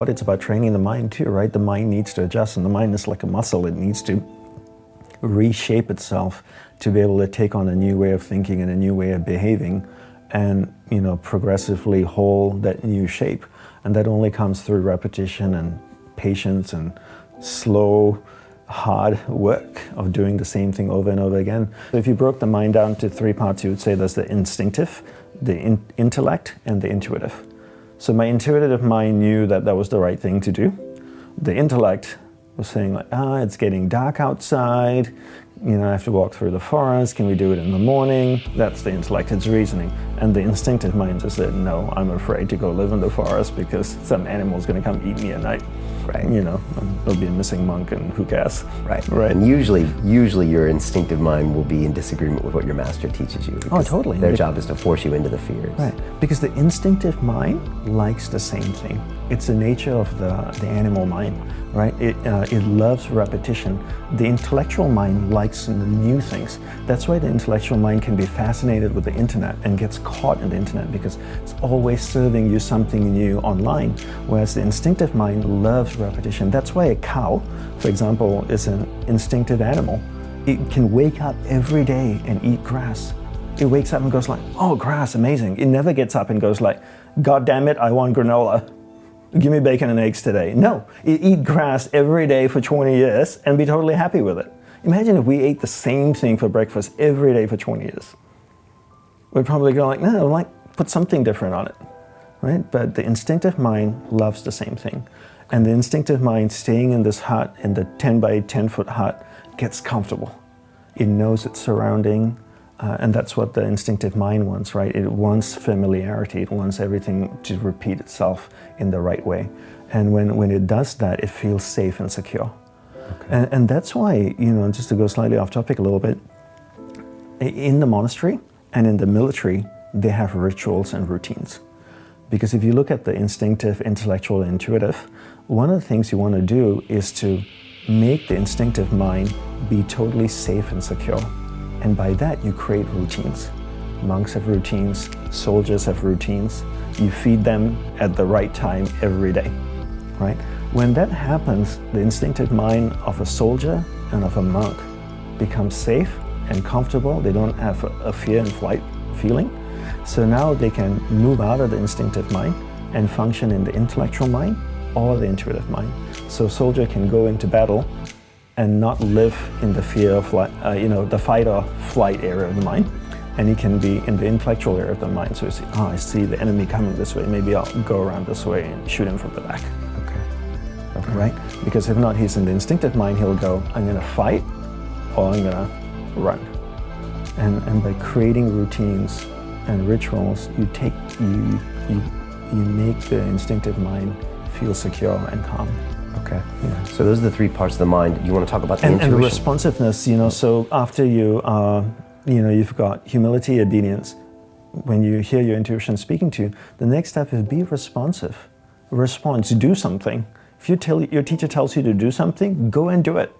But it's about training the mind too, right? The mind needs to adjust, and the mind is like a muscle. It needs to reshape itself to be able to take on a new way of thinking and a new way of behaving, and progressively hold that new shape. And that only comes through repetition and patience and slow, hard work of doing the same thing over and over again. So if you broke the mind down to three parts, you would say there's the instinctive, the intellect, and the intuitive. So my intuitive mind knew that that was the right thing to do. The intellect was saying like, it's getting dark outside, I have to walk through the forest, can we do it in the morning? That's the intellect, it's reasoning. And the instinctive mind just said, no, I'm afraid to go live in the forest because some animal's gonna come eat me at night. Right. There'll be a missing monk and who cares? Right. And usually your instinctive mind will be in disagreement with what your master teaches you. Oh, totally. Their job is to force you into the fears. Right. Because the instinctive mind likes the same thing. It's the nature of the animal mind, right? It loves repetition. The intellectual mind likes the new things. That's why the intellectual mind can be fascinated with the internet and gets caught in the internet because it's always serving you something new online. Whereas the instinctive mind loves repetition. That's why a cow, for example, is an instinctive animal. It can wake up every day and eat grass. It wakes up and goes like, oh, grass, amazing. It never gets up and goes like, God damn it, I want granola. Give me bacon and eggs today. No, it eat grass every day for 20 years and be totally happy with it. Imagine if we ate the same thing for breakfast every day for 20 years. We'd probably go like, no, like put something different on it, right? But the instinctive mind loves the same thing. And the instinctive mind staying in this hut, in the 10 by 10 foot hut, gets comfortable. It knows its surrounding, and that's what the instinctive mind wants, right? It wants familiarity. It wants everything to repeat itself in the right way. And when it does that, it feels safe and secure. Okay. And that's why, just to go slightly off topic a little bit, in the monastery and in the military, they have rituals and routines. Because if you look at the instinctive, intellectual, and intuitive, one of the things you want to do is to make the instinctive mind be totally safe and secure. And by that, you create routines. Monks have routines, soldiers have routines. You feed them at the right time every day, right? When that happens, the instinctive mind of a soldier and of a monk becomes safe and comfortable. They don't have a fear and flight feeling. So now they can move out of the instinctive mind and function in the intellectual mind or the intuitive mind. So a soldier can go into battle and not live in the fear of the fight or flight area of the mind. And he can be in the intellectual area of the mind. So you see, I see the enemy coming this way. Maybe I'll go around this way and shoot him from the back. Okay. Right? Because if not, he's in the instinctive mind, he'll go, I'm gonna fight or I'm gonna run. And by creating routines and rituals, you make the instinctive mind feel secure and calm. Okay. Yeah. So those are the three parts of the mind. You want to talk about the intuition? And the responsiveness, so after you've got humility, obedience, when you hear your intuition speaking to you, the next step is be responsive. Respond, do something. If your teacher tells you to do something, go and do it.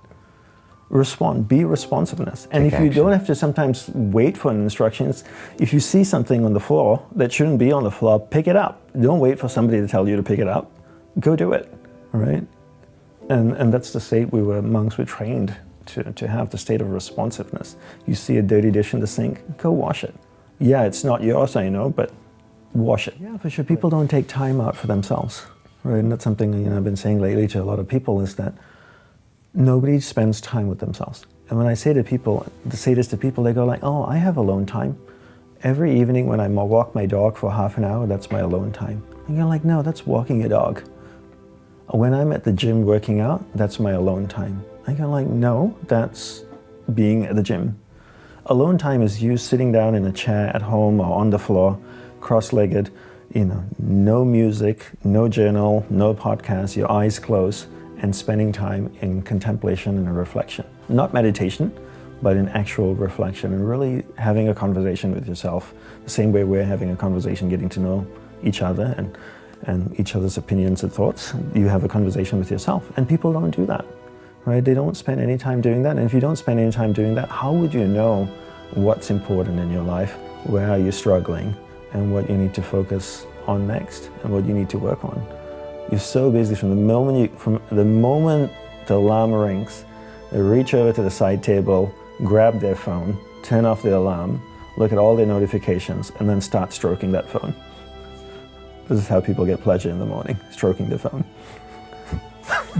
Respond, be responsiveness. And if you don't have to sometimes wait for instructions, if you see something on the floor that shouldn't be on the floor, pick it up. Don't wait for somebody to tell you to pick it up. Go do it, right? And that's the state monks were trained to have, the state of responsiveness. You see a dirty dish in the sink, go wash it. Yeah, it's not yours, I know, but wash it. Yeah, for sure. People don't take time out for themselves, right? And that's something I've been saying lately to a lot of people is that nobody spends time with themselves. And when I say this to people, they go like, oh, I have alone time. Every evening when I walk my dog for half an hour, that's my alone time. And you're like, no, that's walking a dog. When I'm at the gym working out, that's my alone time. I go like, no, that's being at the gym. Alone time is you sitting down in a chair at home or on the floor, cross-legged, no music, no journal, no podcast, your eyes closed, and spending time in contemplation and reflection. Not meditation, but in actual reflection and really having a conversation with yourself, the same way we're having a conversation, getting to know each other and each other's opinions and thoughts. You have a conversation with yourself, and people don't do that, right? They don't spend any time doing that, and if you don't spend any time doing that, how would you know what's important in your life, where are you struggling, and what you need to focus on next, and what you need to work on? You're so busy from the moment the alarm rings, they reach over to the side table, grab their phone, turn off the alarm, look at all their notifications, and then start stroking that phone. This is how people get pleasure in the morning, stroking the phone.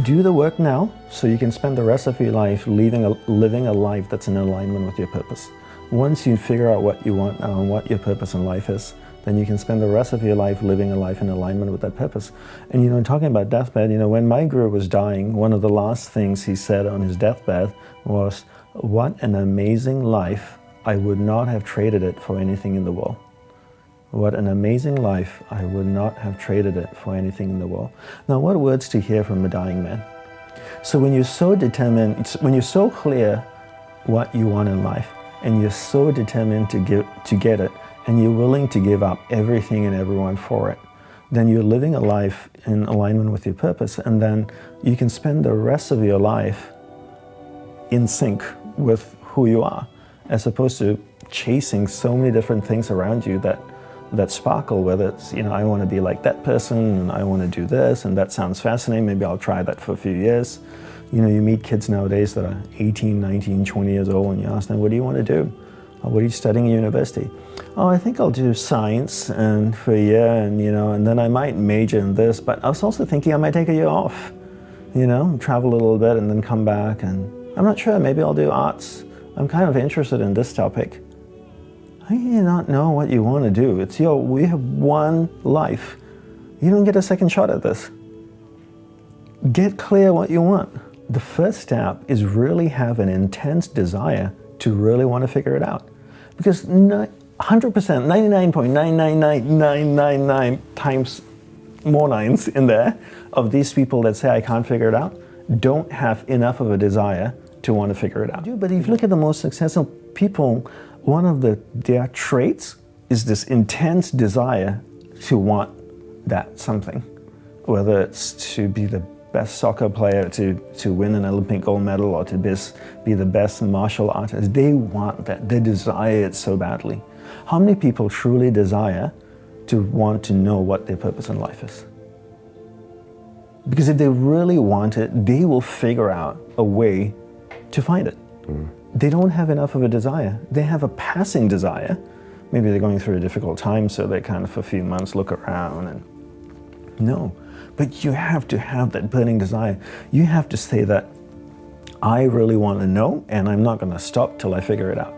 Do the work now so you can spend the rest of your life living a life that's in alignment with your purpose. Once you figure out what you want now and what your purpose in life is, then you can spend the rest of your life living a life in alignment with that purpose. And talking about deathbed, when my guru was dying, one of the last things he said on his deathbed was, "What an amazing life. I would not have traded it for anything in the world." What an amazing life. I would not have traded it for anything in the world. Now, what words to hear from a dying man. So when you're so determined, when you're so clear what you want in life, and you're so determined to get it, and you're willing to give up everything and everyone for it, then you're living a life in alignment with your purpose, and then you can spend the rest of your life in sync with who you are, as opposed to chasing so many different things around you that sparkle, whether it's, I want to be like that person, and I want to do this, and that sounds fascinating, maybe I'll try that for a few years. You meet kids nowadays that are 18, 19, 20 years old, and you ask them, what do you want to do? What are you studying at university? Oh, I think I'll do science and for a year, and then I might major in this, but I was also thinking I might take a year off, travel a little bit and then come back, and I'm not sure, maybe I'll do arts. I'm kind of interested in this topic. How do you not know what you want to do? We have one life. You don't get a second shot at this. Get clear what you want. The first step is really have an intense desire to really want to figure it out. Because 100%, 99.999999 times more nines in there of these people that say I can't figure it out don't have enough of a desire to want to figure it out. But if you look at the most successful people, one of their traits is this intense desire to want that something, whether it's to be the best soccer player, to win an Olympic gold medal, or to be the best martial artist. They want that. They desire it so badly. How many people truly desire to want to know what their purpose in life is? Because if they really want it, they will figure out a way to find it. They don't have enough of a desire. They have a passing desire. Maybe they're going through a difficult time, so they kind of for a few months look around and no. But you have to have that burning desire. You have to say that I really want to know, and I'm not going to stop till I figure it out.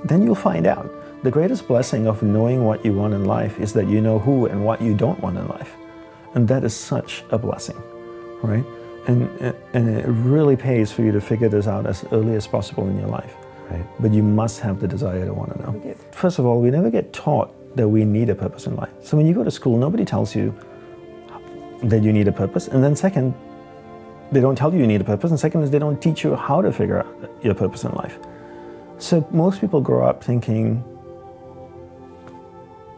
Then you'll find out. The greatest blessing of knowing what you want in life is that you know who and what you don't want in life. And that is such a blessing, right? And it really pays for you to figure this out as early as possible in your life. Right. But you must have the desire to want to know. First of all, we never get taught that we need a purpose in life. So when you go to school, nobody tells you that you need a purpose. And then second, they don't tell you need a purpose. And second is they don't teach you how to figure out your purpose in life. So most people grow up thinking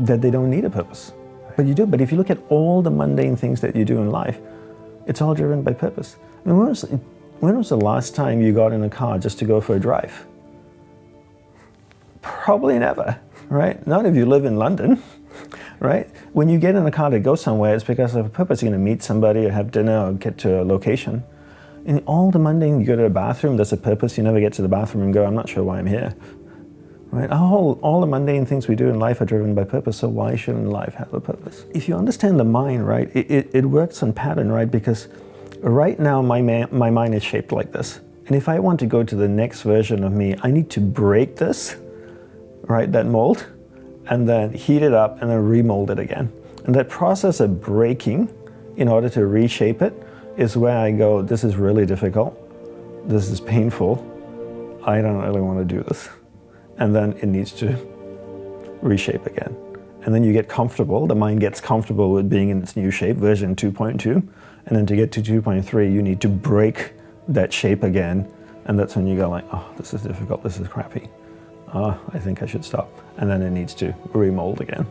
that they don't need a purpose. But you do. But if you look at all the mundane things that you do in life, it's all driven by purpose. I mean, when was the last time you got in a car just to go for a drive? Probably never, right? Not if you live in London, right? When you get in a car to go somewhere, it's because of a purpose. You're going to meet somebody or have dinner or get to a location. In all the mundane, you go to the bathroom, there's a purpose. You never get to the bathroom and go, I'm not sure why I'm here, right? All the mundane things we do in life are driven by purpose, so why shouldn't life have a purpose? If you understand the mind, right, it works on pattern, right? Because right now my mind is shaped like this. And if I want to go to the next version of me, I need to break this, right, that mold, and then heat it up and then remold it again. And that process of breaking in order to reshape it is where I go, this is really difficult, this is painful, I don't really want to do this. And then it needs to reshape again. And then you get comfortable, the mind gets comfortable with being in its new shape, version 2.2, and then to get to 2.3, you need to break that shape again, and that's when you go like, oh, this is difficult, this is crappy. I think I should stop. And then it needs to remold again.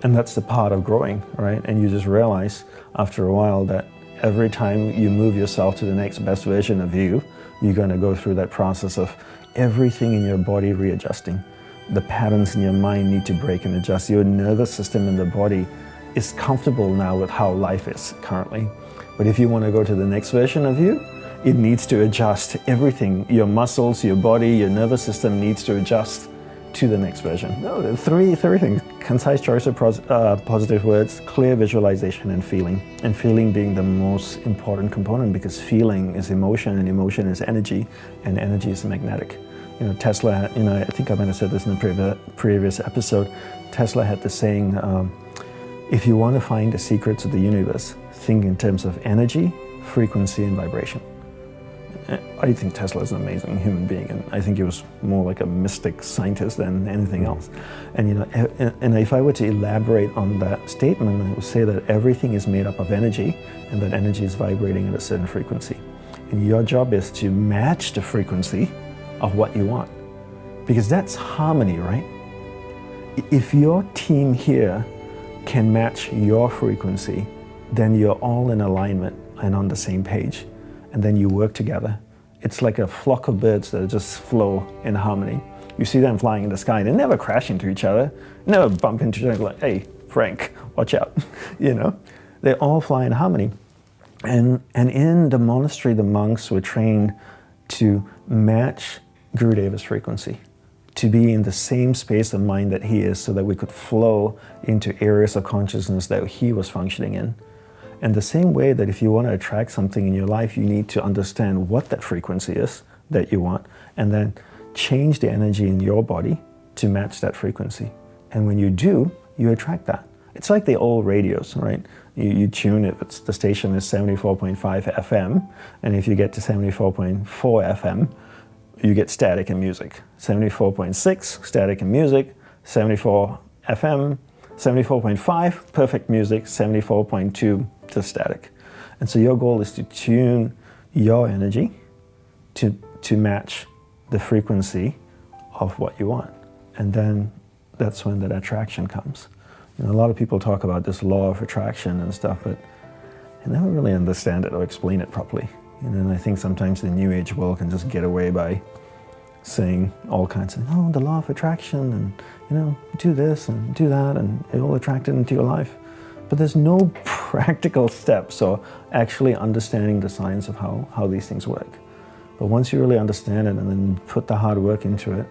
And that's the part of growing, right? And you just realize after a while that every time you move yourself to the next best version of you, you're going to go through that process of everything in your body readjusting. The patterns in your mind need to break and adjust. Your nervous system and the body is comfortable now with how life is currently. But if you want to go to the next version of you, it needs to adjust everything. Your muscles, your body, your nervous system needs to adjust to the next version. No, three things: concise choice of positive words, clear visualization, and feeling. And feeling being the most important component, because feeling is emotion, and emotion is energy, and energy is magnetic. Tesla, I think I might have said this in the previous episode, Tesla had the saying, if you want to find the secrets of the universe, think in terms of energy, frequency, and vibration. I think Tesla is an amazing human being, and I think he was more like a mystic scientist than anything else. And and if I were to elaborate on that statement, I would say that everything is made up of energy, and that energy is vibrating at a certain frequency. And your job is to match the frequency of what you want, because that's harmony, right? If your team here can match your frequency, then you're all in alignment and on the same page. And then you work together. It's like a flock of birds that just flow in harmony. You see them flying in the sky, they never crash into each other, never bump into each other like, hey, Frank, watch out. They all fly in harmony. And in the monastery, the monks were trained to match Gurudeva's frequency, to be in the same space of mind that he is, so that we could flow into areas of consciousness that he was functioning in. And the same way that if you want to attract something in your life, you need to understand what that frequency is that you want, and then change the energy in your body to match that frequency. And when you do, you attract that. It's like the old radios, right? You tune it, the station is 74.5 FM, and if you get to 74.4 FM, you get static and music. 74.6, static and music, 74 FM, 74.5, perfect music, 74.2, just static. And so your goal is to tune your energy to match the frequency of what you want. And then that's when that attraction comes. A lot of people talk about this law of attraction and stuff, but I never really understand it or explain it properly. And I think sometimes the New Age world can just get away by saying all kinds of, the law of attraction, and do this and do that, and it will attract it into your life. But there's no practical steps or actually understanding the science of how these things work. But once you really understand it and then put the hard work into it,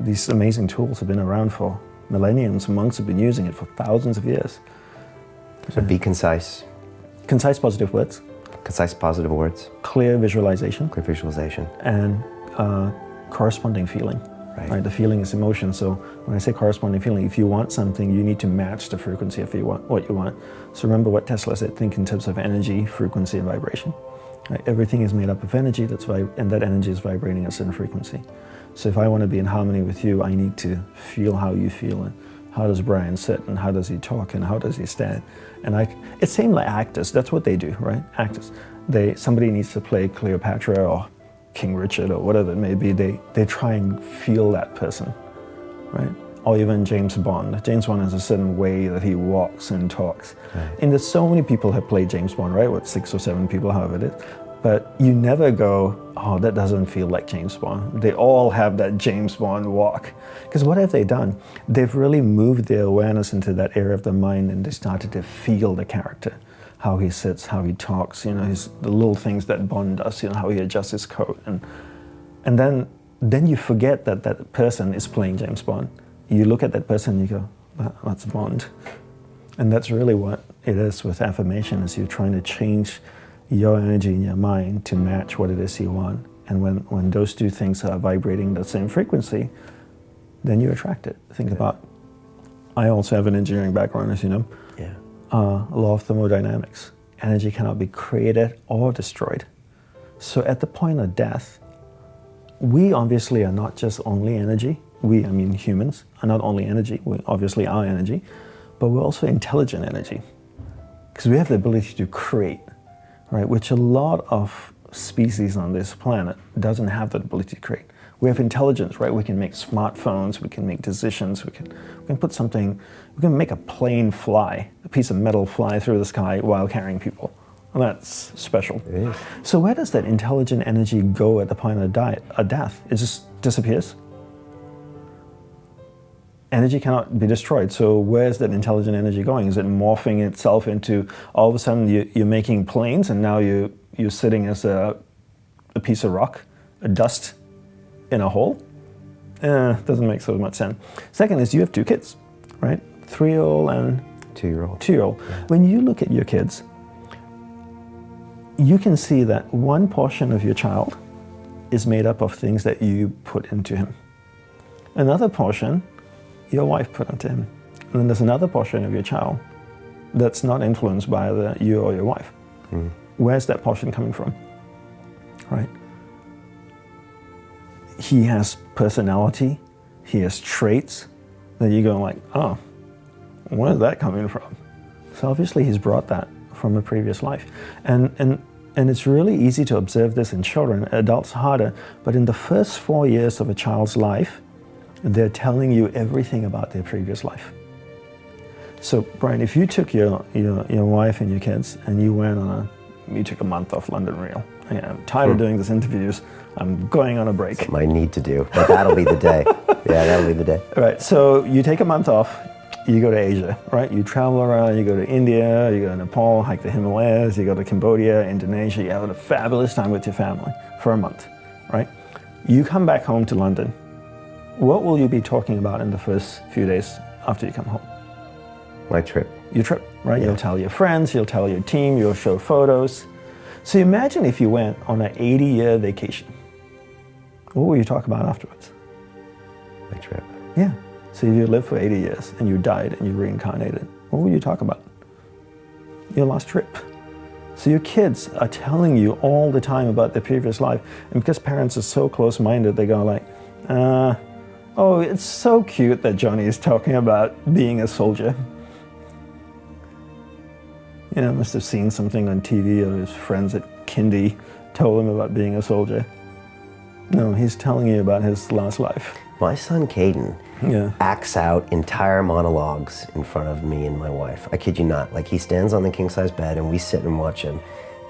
these amazing tools have been around for millenniums. Monks have been using it for thousands of years. So be concise. Concise positive words. Concise positive words. Clear visualization. Clear visualization. And corresponding feeling. Right? The feeling is emotion. So when I say corresponding feeling, if you want something, you need to match the frequency of what you want. So remember what Tesla said, think in terms of energy, frequency, and vibration. Right? Everything is made up of energy, and that energy is vibrating at a certain frequency. So if I want to be in harmony with you, I need to feel how you feel, and how does Brian sit, and how does he talk, and how does he stand. And it's same like actors, that's what they do, right? Actors. Somebody needs to play Cleopatra or King Richard or whatever it may be, they try and feel that person, right? Or even James Bond. James Bond has a certain way that he walks and talks. Right. And there's so many people have played James Bond, right? 6 or 7 people, however it is. But you never go, oh, that doesn't feel like James Bond. They all have that James Bond walk. Because what have they done? They've really moved their awareness into that area of the mind, and they started to feel the character. How he sits, how he talks, the little things that Bond does, how he adjusts his coat. And then you forget that person is playing James Bond. You look at that person and you go, that's Bond. And that's really what it is with affirmation, is you're trying to change your energy in your mind to match what it is you want. And when those two things are vibrating the same frequency, then you attract it. Think about, I also have an engineering background, as you know. Yeah. Law of thermodynamics. Energy cannot be created or destroyed. So at the point of death, we obviously are not just only energy. We, I mean humans, are not only energy. We obviously are energy, but we're also intelligent energy. Because we have the ability to create, right? Which a lot of species on this planet doesn't have the ability to create. We have intelligence, right? We can make smartphones, we can make decisions, we can put something, we can make a plane fly, a piece of metal fly through the sky while carrying people. And that's special. It is. So where does that intelligent energy go at the point of death? It just disappears? energy cannot be destroyed. So where's that intelligent energy going? Is it morphing itself into, all of a sudden you're making planes and now you're sitting as a piece of rock, a dust in a hole? Doesn't make so much sense. Second is you have two kids, right? 3-year-old and 2-year-old. 2-year-old. Yeah. When you look at your kids, you can see that one portion of your child is made up of things that you put into him. Another portion, your wife put into him. And then there's another portion of your child that's not influenced by either you or your wife. Mm. Where's that portion coming from? Right? He has personality, he has traits that you go like, oh, where's that coming from? So obviously he's brought that from a previous life. And it's really easy to observe this in children, adults harder, but in the first 4 years of a child's life, they're telling you everything about their previous life. So Brian, if you took your wife and your kids and you took a month off London Real, I'm tired of doing these interviews, I'm going on a break. Something I need to do, but that'll be the day. Yeah, that'll be the day. Right, so you take a month off, you go to Asia, right? You travel around, you go to India, you go to Nepal, hike the Himalayas, you go to Cambodia, Indonesia, you have a fabulous time with your family for a month, right? You come back home to London. What will you be talking about in the first few days after you come home? My trip. Your trip, right? Yeah. You'll tell your friends, you'll tell your team, you'll show photos. So imagine if you went on an 80-year vacation. What will you talk about afterwards? My trip. Yeah. So if you lived for 80 years and you died and you reincarnated, what will you talk about? Your last trip. So your kids are telling you all the time about their previous life. And because parents are so close-minded, they go like, oh, it's so cute that Johnny is talking about being a soldier. You know, must have seen something on TV of his friends at kindy told him about being a soldier. No, he's telling you about his last life. My son Caden acts out entire monologues in front of me and my wife. I kid you not. Like, he stands on the king-size bed and we sit and watch him.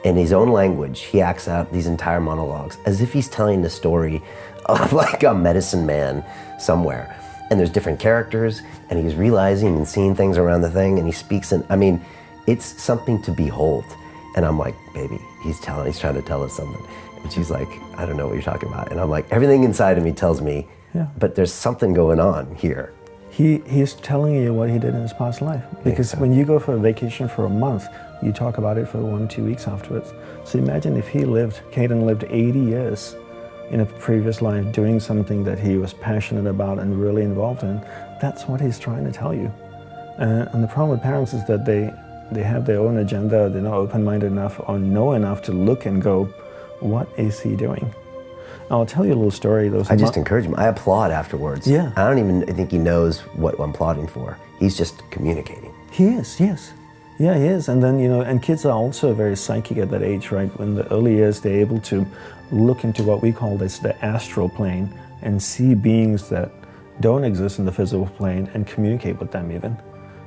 In his own language, he acts out these entire monologues as if he's telling the story of like a medicine man somewhere. And there's different characters and he's realizing and seeing things around the thing and he speaks in, I mean, it's something to behold. And I'm like, baby, he's trying to tell us something. And she's like, I don't know what you're talking about. And I'm like, everything inside of me tells me, but there's something going on here. He's telling you what he did in his past life. Because when you go for a vacation for a month, you talk about it for 1-2 weeks afterwards. So imagine if Caden lived 80 years in a previous life doing something that he was passionate about and really involved in. That's what he's trying to tell you. And the problem with parents is that they have their own agenda, they're not open-minded enough or know enough to look and go, what is he doing? I'll tell you a little story. I just encourage him. I applaud afterwards. Yeah. I don't even think he knows what I'm applauding for. He's just communicating. He is, yes. Yeah, he is. And then, and kids are also very psychic at that age, right? When the early years, they're able to look into what we call the astral plane and see beings that don't exist in the physical plane and communicate with them even.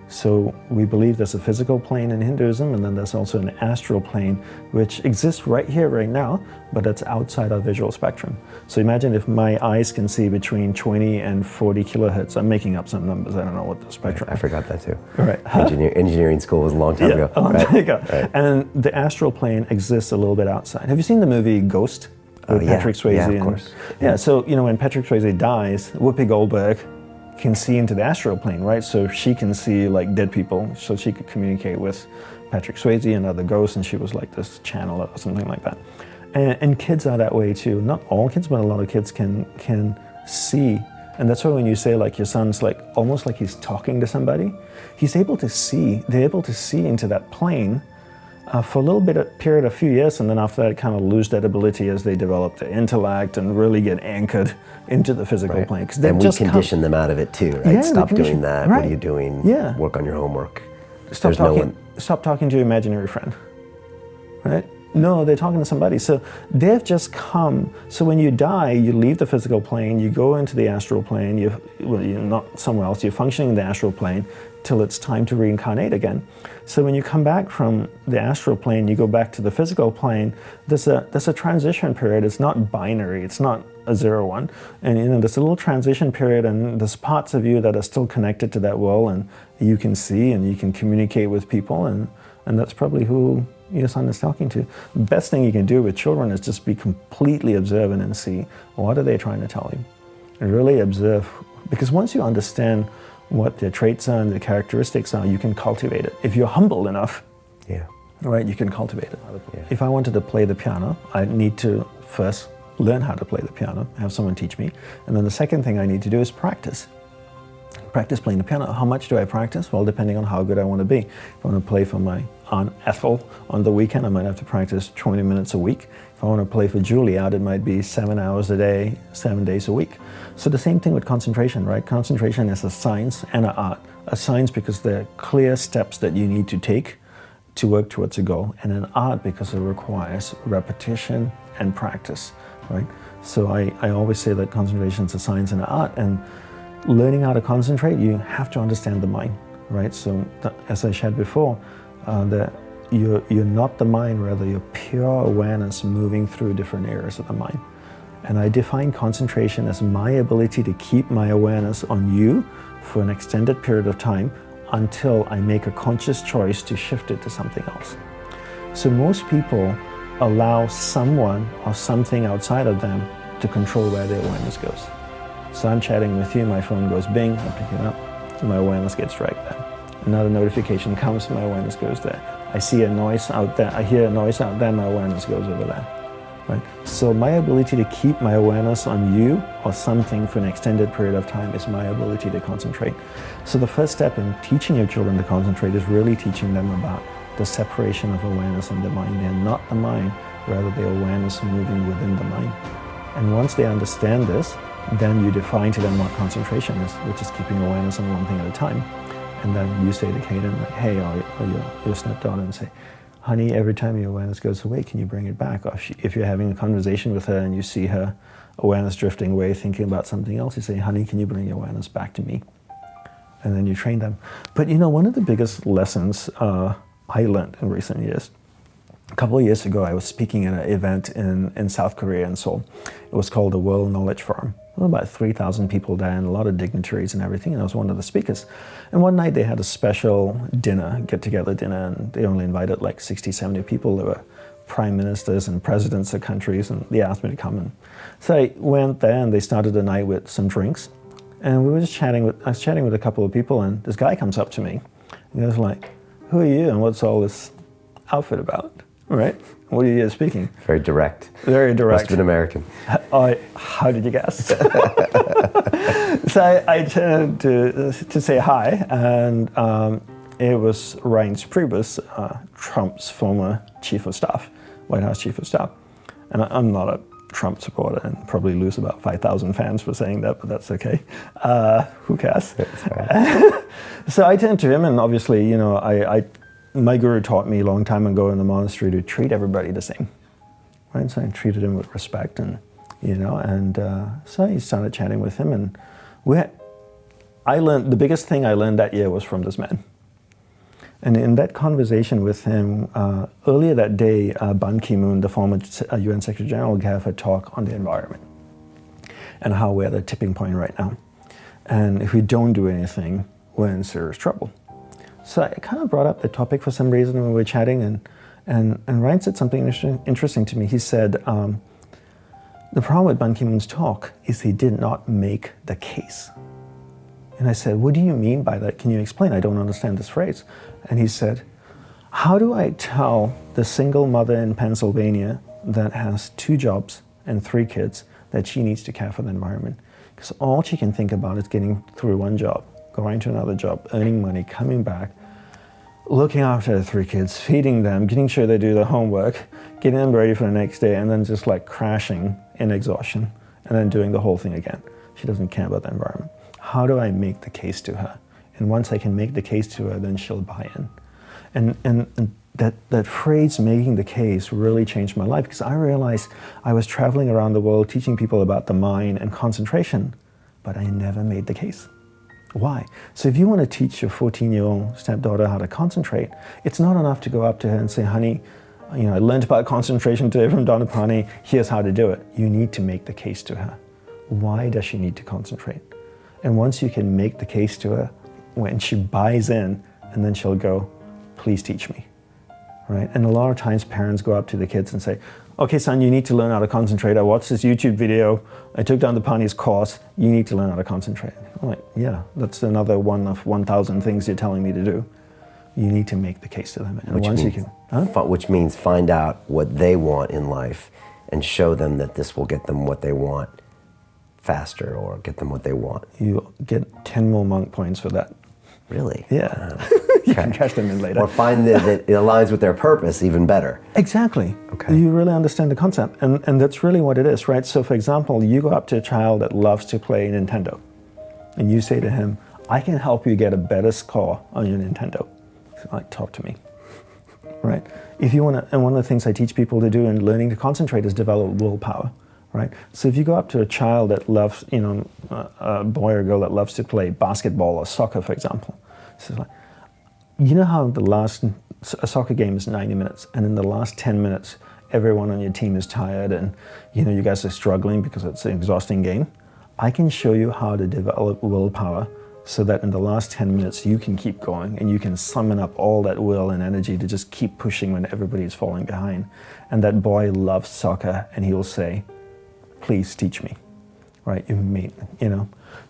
So we believe there's a physical plane in Hinduism, and then there's also an astral plane, which exists right here, right now, but that's outside our visual spectrum. So imagine if my eyes can see between 20 and 40 kilohertz. I'm making up some numbers, I don't know what the spectrum is. I forgot that too. Right. Engineering school was a long time ago. A long time ago. Right. And the astral plane exists a little bit outside. Have you seen the movie Ghost? With Patrick Swayze? Yeah, of course. Yeah, so when Patrick Swayze dies, Whoopi Goldberg can see into the astral plane, right? So she can see like dead people, so she could communicate with Patrick Swayze and other ghosts, and she was like this channel or something like that. And kids are that way too. Not all kids, but a lot of kids can see. And that's why when you say like your son's like almost like he's talking to somebody, he's able to see. They're able to see into that plane for a little bit of period, a few years, and then after that kind of lose that ability as they develop their intellect and really get anchored into the physical plane. And we condition them out of it too, right? Yeah, Stop doing that. Right. What are you doing? Yeah. Work on your homework. Stop talking to your imaginary friend, right? No, they're talking to somebody. So they've just come. So when you die, you leave the physical plane, you go into the astral plane, you're not somewhere else, you're functioning in the astral plane till it's time to reincarnate again. So when you come back from the astral plane, you go back to the physical plane, there's a transition period. It's not binary, it's not a 0-1. And there's a little transition period, and there's parts of you that are still connected to that world, and you can see and you can communicate with people, and that's probably who your son is talking to. The best thing you can do with children is just be completely observant and see, what are they trying to tell you? And really observe, because once you understand what their traits are and their characteristics are, you can cultivate it. If you're humble enough, right, you can cultivate it. Yeah. If I wanted to play the piano, I need to first learn how to play the piano, have someone teach me. And then the second thing I need to do is practice. Practice playing the piano. How much do I practice? Well, depending on how good I want to be. If I want to play for my Aunt Ethel on the weekend, I might have to practice 20 minutes a week. If I want to play for Juilliard, it might be 7 hours a day, 7 days a week. So the same thing with concentration, right? Concentration is a science and an art. A science because there are clear steps that you need to take to work towards a goal, and an art because it requires repetition and practice, right? So I always say that concentration is a science and an art, and learning how to concentrate, you have to understand the mind, right? So as I shared before, that you're not the mind, rather you're pure awareness moving through different areas of the mind. And I define concentration as my ability to keep my awareness on you for an extended period of time until I make a conscious choice to shift it to something else. So most people allow someone or something outside of them to control where their awareness goes. So I'm chatting with you, my phone goes bing, I pick it up, so my awareness gets dragged there. Another notification comes, my awareness goes there. I see a noise out there, I hear a noise out there, my awareness goes over there. Right? So my ability to keep my awareness on you or something for an extended period of time is my ability to concentrate. So the first step in teaching your children to concentrate is really teaching them about the separation of awareness and the mind. They're not the mind, rather the awareness moving within the mind. And once they understand this, then you define to them what concentration is, which is keeping awareness on one thing at a time. And then you say to Kaden, like, hey, or your stepdaughter, and say, honey, every time your awareness goes away, can you bring it back? Or if you're having a conversation with her and you see her awareness drifting away, thinking about something else, you say, honey, can you bring your awareness back to me? And then you train them. But one of the biggest lessons I learned in recent years, a couple of years ago, I was speaking at an event in South Korea, in Seoul. It was called the World Knowledge Forum. There were about 3,000 people there and a lot of dignitaries and everything, and I was one of the speakers. And one night they had a special dinner, get-together dinner, and they only invited like 60, 70 people. There were prime ministers and presidents of countries, and they asked me to come in. So I went there, and they started the night with some drinks. And we were just chatting I was chatting with a couple of people, and this guy comes up to me. And he was like, who are you, and what's all this outfit about? Right? What are you speaking? Very direct. Very direct. Must have been American. How did you guess? So I turned to say hi, and it was Reince Priebus, Trump's former chief of staff, White House chief of staff. And I'm not a Trump supporter and probably lose about 5,000 fans for saying that, but that's okay. Who cares? So I turned to him, and obviously, my guru taught me a long time ago in the monastery to treat everybody the same, right? So I treated him with respect, and so I started chatting with him, and I learned, the biggest thing I learned that year was from this man. And in that conversation with him, earlier that day, Ban Ki-moon, the former UN Secretary General, gave a talk on the environment and how we're at a tipping point right now. And if we don't do anything, we're in serious trouble. So I kind of brought up the topic for some reason when we were chatting, and Ryan said something interesting to me. He said, the problem with Ban Ki-moon's talk is he did not make the case. And I said, what do you mean by that? Can you explain? I don't understand this phrase. And he said, how do I tell the single mother in Pennsylvania that has 2 jobs and 3 kids that she needs to care for the environment? Because all she can think about is getting through one job, going to another job, earning money, coming back, looking after the 3 kids, feeding them, getting sure they do their homework, getting them ready for the next day, and then just like crashing in exhaustion, and then doing the whole thing again. She doesn't care about the environment. How do I make the case to her? And once I can make the case to her, then she'll buy in. And that phrase, making the case, really changed my life, because I realized I was traveling around the world teaching people about the mind and concentration, but I never made the case. Why? So if you want to teach your 14-year-old stepdaughter how to concentrate, it's not enough to go up to her and say, honey, I learned about concentration today from Dandapani, here's how to do it. You need to make the case to her. Why does she need to concentrate? And once you can make the case to her, when she buys in, and then she'll go, please teach me. Right? And a lot of times parents go up to the kids and say, okay, son, you need to learn how to concentrate. I watched this YouTube video. I took Dandapani's course. You need to learn how to concentrate. I'm like, yeah, that's another one of 1,000 things you're telling me to do. You need to make the case to them. And Which means find out what they want in life and show them that this will get them what they want faster, or get them what they want. You get 10 more monk points for that. Really? Yeah. You can cash them in later. Or find that it aligns with their purpose even better. Exactly. Okay. You really understand the concept. And that's really what it is, right? So for example, you go up to a child that loves to play Nintendo, and you say to him, I can help you get a better score on your Nintendo. He's like, talk to me. Right? If you want to, and one of the things I teach people to do in learning to concentrate is develop willpower. Right? So if you go up to a child that loves, a boy or girl that loves to play basketball or soccer, for example, so like, you know how a soccer game is 90 minutes, and in the last 10 minutes, everyone on your team is tired, and you guys are struggling because it's an exhausting game. I can show you how to develop willpower so that in the last 10 minutes you can keep going, and you can summon up all that will and energy to just keep pushing when everybody's falling behind. And that boy loves soccer, and he will say, please teach me, right?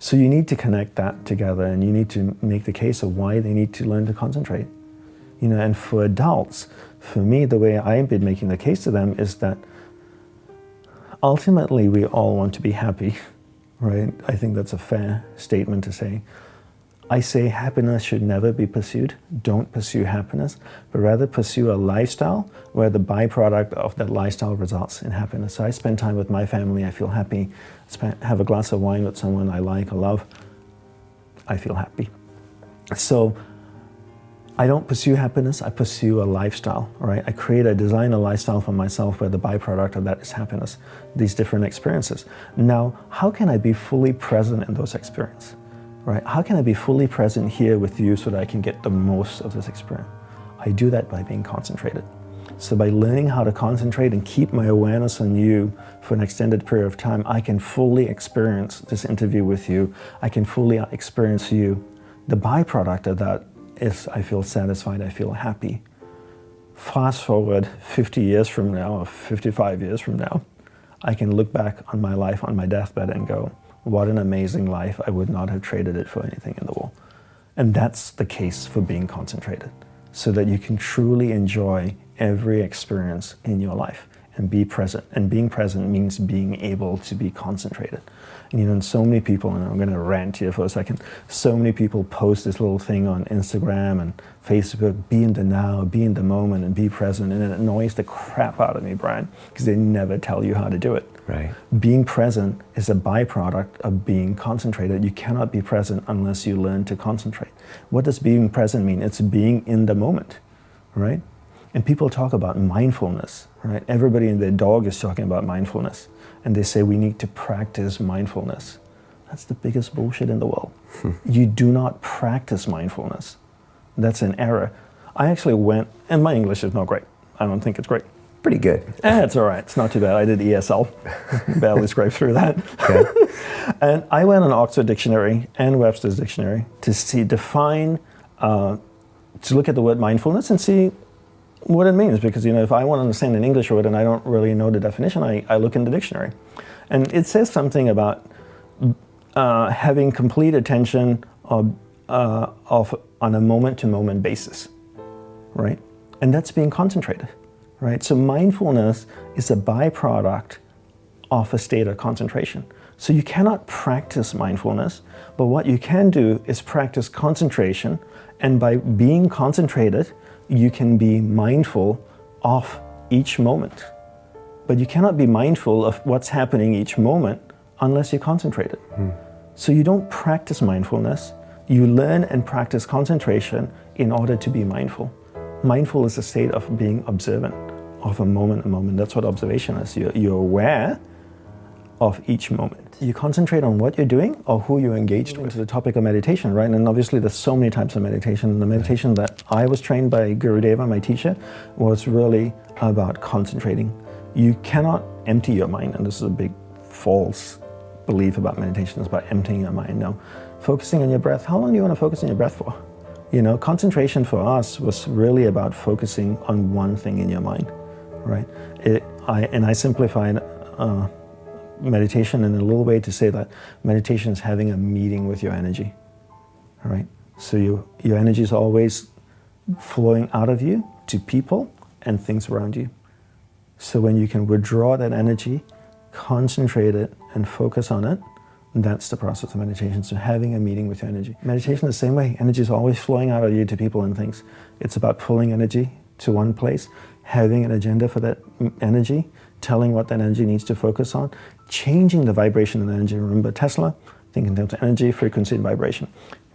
So you need to connect that together, and you need to make the case of why they need to learn to concentrate. And for adults, for me, the way I've been making the case to them is that ultimately we all want to be happy, right? I think that's a fair statement to say. I say happiness should never be pursued. Don't pursue happiness, but rather pursue a lifestyle where the byproduct of that lifestyle results in happiness. So I spend time with my family, I feel happy. Have a glass of wine with someone I like or love, I feel happy. So I don't pursue happiness, I pursue a lifestyle, right? I design a lifestyle for myself where the byproduct of that is happiness, these different experiences. Now, how can I be fully present in those experiences? Right? How can I be fully present here with you so that I can get the most of this experience? I do that by being concentrated. So by learning how to concentrate and keep my awareness on you for an extended period of time, I can fully experience this interview with you. I can fully experience you. The byproduct of that is I feel satisfied, I feel happy. Fast forward 50 years from now, or 55 years from now, I can look back on my life on my deathbed and go, what an amazing life. I would not have traded it for anything in the world. And that's the case for being concentrated, so that you can truly enjoy every experience in your life and be present. And being present means being able to be concentrated. And so many people, and I'm going to rant here for a second, so many people post this little thing on Instagram and Facebook, be in the now, be in the moment, and be present. And it annoys the crap out of me, Brian, because they never tell you how to do it. Right. Being present is a byproduct of being concentrated. You cannot be present unless you learn to concentrate. What does being present mean? It's being in the moment, right? And people talk about mindfulness, right? Everybody and their dog is talking about mindfulness. And they say we need to practice mindfulness. That's the biggest bullshit in the world. You do not practice mindfulness. That's an error. I actually went, and my English is not great. I don't think it's great. Pretty good. It's all right. It's not too bad. I did ESL. Barely scraped through that. Okay. And I went on Oxford Dictionary and Webster's Dictionary to look at the word mindfulness and see what it means. Because, if I want to understand an English word and I don't really know the definition, I look in the dictionary. And it says something about having complete attention on a moment-to-moment basis, right? And that's being concentrated. Right? So mindfulness is a byproduct of a state of concentration. So you cannot practice mindfulness, but what you can do is practice concentration, and by being concentrated, you can be mindful of each moment. But you cannot be mindful of what's happening each moment unless you're concentrated. So you don't practice mindfulness, you learn and practice concentration in order to be mindful. Mindful is a state of being observant of a moment. That's what observation is. You're aware of each moment. You concentrate on what you're doing or who you're engaged with. To the topic of meditation, right? And obviously there's so many types of meditation. The meditation that I was trained by Gurudeva, my teacher, was really about concentrating. You cannot empty your mind, and this is a big false belief about meditation. It's about emptying your mind. No, focusing on your breath. How long do you want to focus on your breath for? Concentration for us was really about focusing on one thing in your mind, right? I simplified meditation in a little way to say that meditation is having a meeting with your energy, all right? So your energy is always flowing out of you to people and things around you. So when you can withdraw that energy, concentrate it, and focus on it, that's the process of meditation. So having a meeting with your energy. Meditation is the same way. Energy is always flowing out of you to people and things. It's about pulling energy to one place, having an agenda for that energy, telling what that energy needs to focus on, changing the vibration and energy. Remember Tesla? Think in terms of energy, frequency, and vibration.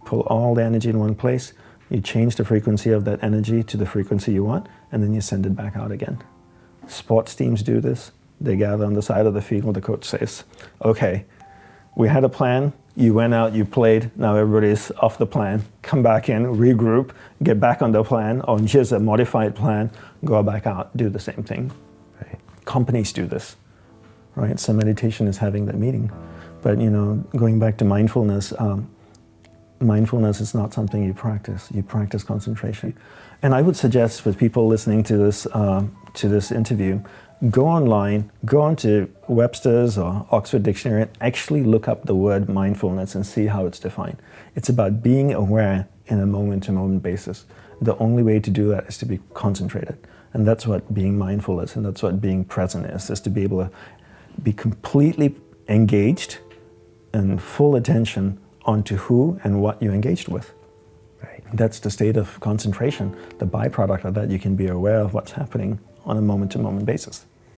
Pull all the energy in one place, you change the frequency of that energy to the frequency you want, and then you send it back out again. Sports teams do this. They gather on the side of the field, the coach says, okay, we had a plan, you went out, you played, now everybody's off the plan. Come back in, regroup, get back on the plan, or here's a modified plan, go back out, do the same thing. Right. Companies do this, right? So meditation is having that meeting. But going back to mindfulness, mindfulness is not something you practice concentration. And I would suggest for people listening to this interview, go online, go onto Webster's or Oxford Dictionary and actually look up the word mindfulness and see how it's defined. It's about being aware in a moment-to-moment basis. The only way to do that is to be concentrated. And that's what being mindful is, and that's what being present is to be able to be completely engaged and full attention onto who and what you're engaged with. Right. That's the state of concentration. The byproduct of that, you can be aware of what's happening on a moment-to-moment basis.